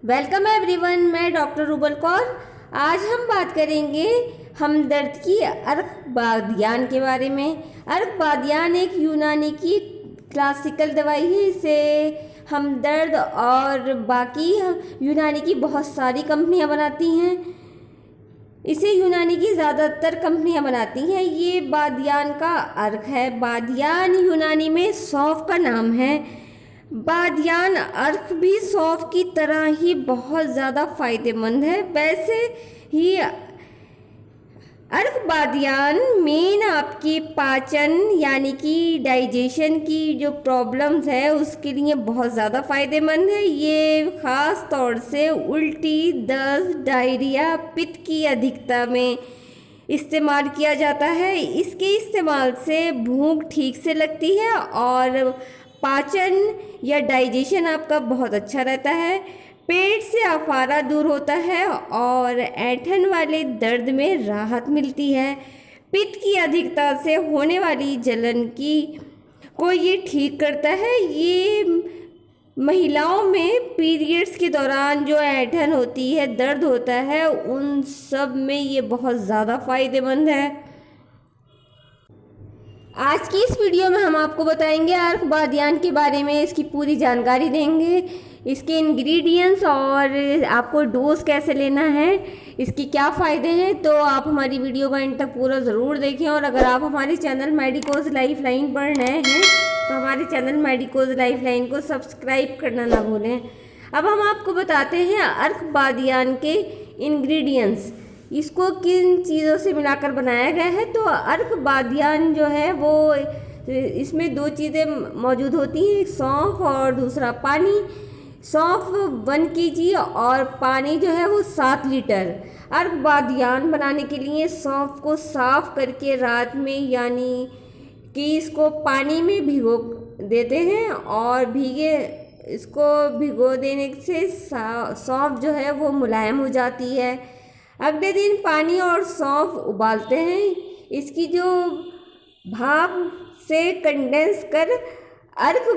Welcome everyone, मैं doctor rouble Kaur. आज हम बात करेंगे हमदर्द की अर्कबादियान के बारे में। अर्कबादियान एक यूनानी की क्लासिकल दवाई है। इसे हमदर्द और बाकी यूनानी की बहुत सारी कंपनियां बनाती हैं। इसे यूनानी की ज़्यादातर कंपनियां बनाती हैं। ये बादियान का अर्क है। बादियान यूनानी में सौंफ का नाम है। बादियान अर्क भी सौंफ की तरह ही बहुत ज़्यादा फ़ायदेमंद है। वैसे ही अर्क बादियान मेन आपकी पाचन यानी कि डाइजेशन की जो प्रॉब्लम्स है उसके लिए बहुत ज़्यादा फ़ायदेमंद है। ये ख़ास तौर से उल्टी, दस्त, डायरिया, पित्त की अधिकता में इस्तेमाल किया जाता है। इसके इस्तेमाल से भूख ठीक से लगती है और पाचन या डाइजेशन आपका बहुत अच्छा रहता है। पेट से अफारा दूर होता है और ऐंठन वाले दर्द में राहत मिलती है। पित्त की अधिकता से होने वाली जलन को ये ठीक करता है। ये महिलाओं में पीरियड्स के दौरान जो ऐंठन होती है, दर्द होता है, उन सब में ये बहुत ज़्यादा फ़ायदेमंद है। आज की इस वीडियो में हम आपको बताएंगे अर्क बादियान के बारे में। इसकी पूरी जानकारी देंगे, इसके इंग्रेडिएंट्स और आपको डोज कैसे लेना है, इसके क्या फ़ायदे हैं। तो आप हमारी वीडियो का एंड तक पूरा ज़रूर देखें। और अगर आप हमारे चैनल मेडिकोज लाइफलाइन पर नए हैं तो हमारे चैनल मेडिकोज लाइफलाइन को सब्सक्राइब करना ना भूलें। अब हम आपको बताते हैं अर्क बादियान के इंग्रेडिएंट्स, इसको किन चीज़ों से मिलाकर बनाया गया है। तो अर्क बादियान जो है वो इसमें दो चीज़ें मौजूद होती हैं, एक सौंफ और दूसरा पानी। सौंफ 1 kg और पानी जो है वो 7 लीटर। अर्क बादियान बनाने के लिए सौंफ को साफ़ करके रात में यानी कि इसको पानी में भिगो देते हैं और इसको भिगो देने से सौंफ जो है वो मुलायम हो जाती है। अगले दिन पानी और सौंफ उबालते हैं। इसकी जो भाप से कंडेंस कर अर्क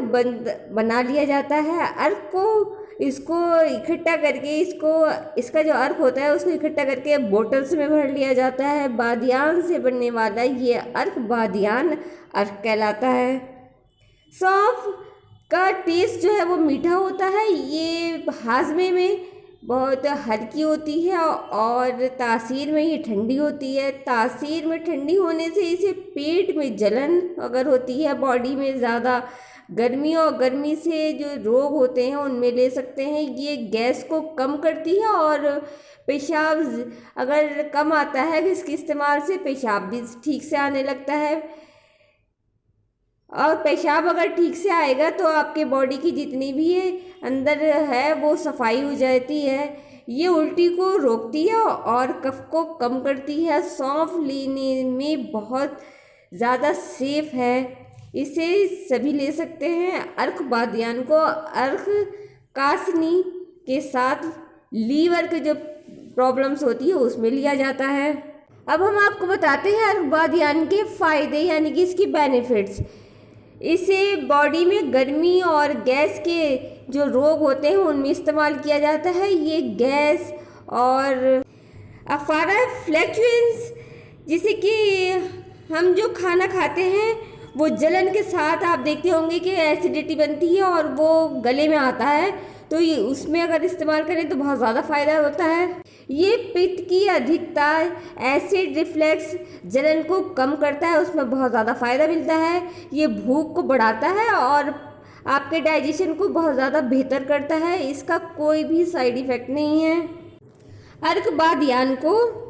बना लिया जाता है। अर्क को इसको इकट्ठा करके इसका जो अर्क होता है उसको इकट्ठा करके बोतल्स में भर लिया जाता है। बादियान से बनने वाला ये अर्क बादियान अर्क कहलाता है। सौंफ का टेस्ट जो है वो मीठा होता है। ये हाजमे में बहुत हल्की होती है और तासीर में ये ठंडी होती है। तासीर में ठंडी होने से इसे पेट में जलन अगर होती है, बॉडी में ज़्यादा गर्मी से जो रोग होते हैं उनमें ले सकते हैं। ये गैस को कम करती है और पेशाब अगर कम आता है इसके इस्तेमाल से पेशाब भी ठीक से आने लगता है। और पेशाब अगर ठीक से आएगा तो आपके बॉडी की जितनी भी अंदर है वो सफाई हो जाती है। ये उल्टी को रोकती है और कफ को कम करती है। सौंफ लेने में बहुत ज़्यादा सेफ है, इसे सभी ले सकते हैं। अर्क बादियान को अर्क कासनी के साथ लीवर के जो प्रॉब्लम्स होती है उसमें लिया जाता है। अब हम आपको बताते हैं अर्क बादियान के फ़ायदे यानी कि इसकी बेनिफिट्स। इसे बॉडी में गर्मी और गैस के जो रोग होते हैं उनमें इस्तेमाल किया जाता है। ये गैस और अफारा फ्लैक्चुएंस, जिसे कि हम जो खाना खाते हैं वो जलन के साथ आप देखते होंगे कि एसिडिटी बनती है और वो गले में आता है, तो ये उसमें अगर इस्तेमाल करें तो बहुत ज़्यादा फ़ायदा होता है। ये पित्त की अधिकता, एसिड रिफ्लेक्स, जलन को कम करता है, उसमें बहुत ज़्यादा फ़ायदा मिलता है। ये भूख को बढ़ाता है और आपके डाइजेशन को बहुत ज़्यादा बेहतर करता है। इसका कोई भी साइड इफ़ेक्ट नहीं है। अर्क बादियान को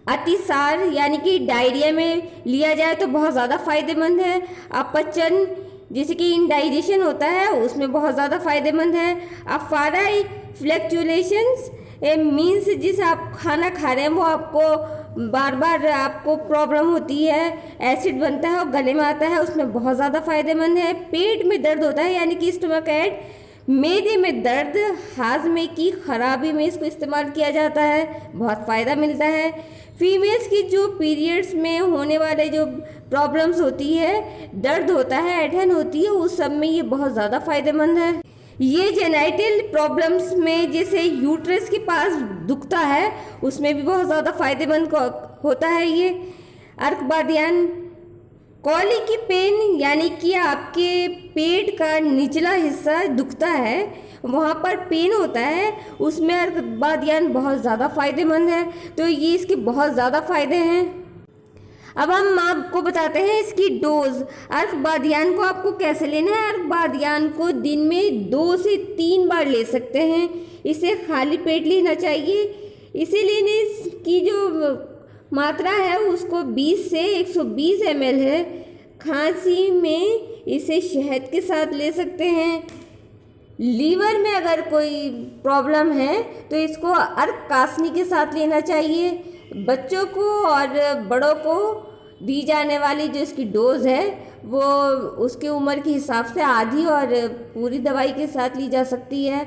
अतिसार यानी कि डायरिया में लिया जाए तो बहुत ज़्यादा फ़ायदेमंद है। अपचन जैसे कि इंडाइजेशन होता है उसमें बहुत ज़्यादा फ़ायदेमंद है। अफारा फ्लैक्चुलेशंस मीन्स जिस आप खाना खा रहे हैं वो आपको बार बार आपको प्रॉब्लम होती है, एसिड बनता है और गले में आता है, उसमें बहुत ज़्यादा फ़ायदेमंद है। पेट में दर्द होता है यानी कि स्टमक एट, मैदे में दर्द, हाजमे की खराबी में इसको इस्तेमाल किया जाता है, बहुत फ़ायदा मिलता है। फीमेल्स की जो पीरियड्स में होने वाले जो प्रॉब्लम्स होती है, दर्द होता है, ऐंठन होती है, उस सब में ये बहुत ज़्यादा फ़ायदेमंद है। ये जेनाइटल प्रॉब्लम्स में जैसे यूट्रस के पास दुखता है उसमें भी बहुत ज़्यादा फायदेमंद होता है ये अर्कबादियान। कॉलिक की पेन यानी कि आपके पेट का निचला हिस्सा दुखता है, वहाँ पर पेन होता है, उसमें अर्कबादियान बहुत ज़्यादा फायदेमंद है। तो ये इसके बहुत ज़्यादा फायदे हैं। अब हम आपको बताते हैं इसकी डोज। अर्कबादियान को आपको कैसे लेना है। अर्कबादियान को दिन में 2 से 3 बार ले सकते हैं। इसे खाली पेट लेना चाहिए। इसे लेने की जो मात्रा है उसको 20 से 120 ml है। खांसी में इसे शहद के साथ ले सकते हैं। लीवर में अगर कोई प्रॉब्लम है तो इसको अर्क कासनी के साथ लेना चाहिए। बच्चों को और बड़ों को दी जाने वाली जो इसकी डोज है वो उसके उम्र के हिसाब से आधी और पूरी दवाई के साथ ली जा सकती है।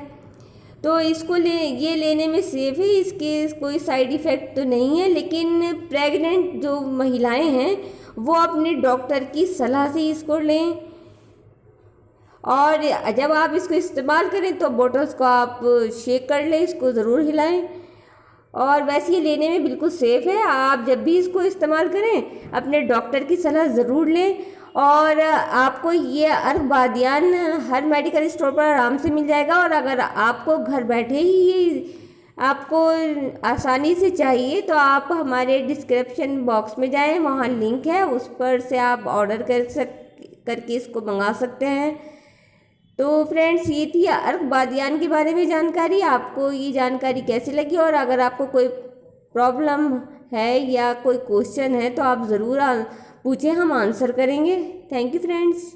तो इसको ये लेने में सेफ है, इसके कोई साइड इफ़ेक्ट तो नहीं है। लेकिन प्रेग्नेंट जो महिलाएं हैं वो अपने डॉक्टर की सलाह से इसको लें। और जब आप इसको इस्तेमाल करें तो बोटल्स को आप शेक कर लें, इसको ज़रूर हिलाएं। और वैसे ये लेने में बिल्कुल सेफ़ है। आप जब भी इसको इस्तेमाल करें अपने डॉक्टर की सलाह ज़रूर लें। और आपको ये अर्कबादियान हर मेडिकल स्टोर पर आराम से मिल जाएगा। और अगर आपको घर बैठे ही ये आपको आसानी से चाहिए तो आप हमारे डिस्क्रिप्शन बॉक्स में जाएं, वहाँ लिंक है, उस पर से आप ऑर्डर करके इसको मंगा सकते हैं। तो फ्रेंड्स, ये थी अर्कबादियान के बारे में जानकारी। आपको ये जानकारी कैसी लगी और अगर आपको कोई प्रॉब्लम है या कोई क्वेश्चन है तो आप ज़रूर पूछें, हम आंसर करेंगे। Thank you friends.